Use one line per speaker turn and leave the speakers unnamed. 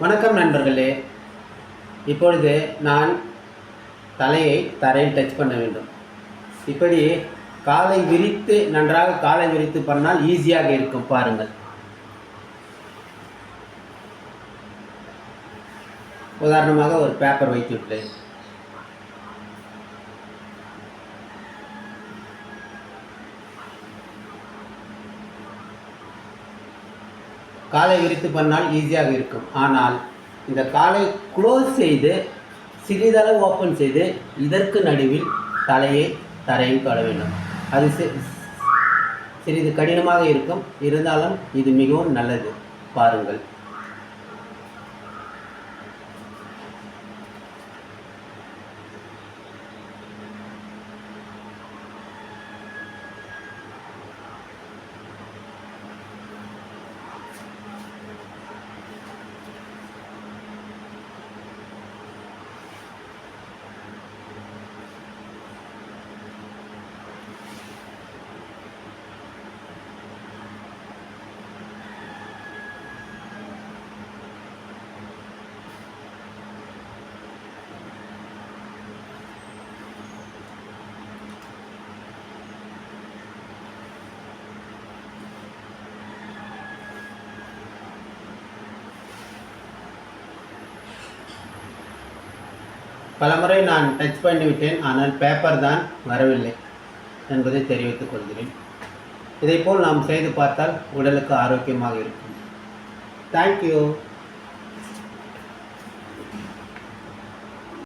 வணக்கம் நண்பர்களே. இப்பொழுது நான் தலையை தரையில் டச் பண்ண வேண்டும். இப்படி காலை விரித்து நன்றாக காலை விரித்து பண்ணால் ஈஸியாக இருக்கும். பாருங்கள். உதாரணமாக ஒரு பேப்பர் வைத்துவிட்டேன். காலை விரித்து பண்ணால் ஈஸியாக இருக்கும். ஆனால் இந்த காலை க்ளோஸ் செய்து சிறிதளவு ஓப்பன் செய்து இதற்கு நடுவில் தலையை தரையில் தொட வேண்டும். அது சிறிது கடினமாக இருக்கும். இருந்தாலும் இது மிகவும் நல்லது. பாருங்கள். பலமுறை நான் டச் பண்ணிவிட்டேன். ஆனால் பேப்பர் தான் வரவில்லை என்பதை தெரிவித்துக் கொள்கிறேன். இதைப்போல் நாம் செய்து பார்த்தால் உடலுக்கு ஆரோக்கியமாக இருக்கும். தேங்க்யூ.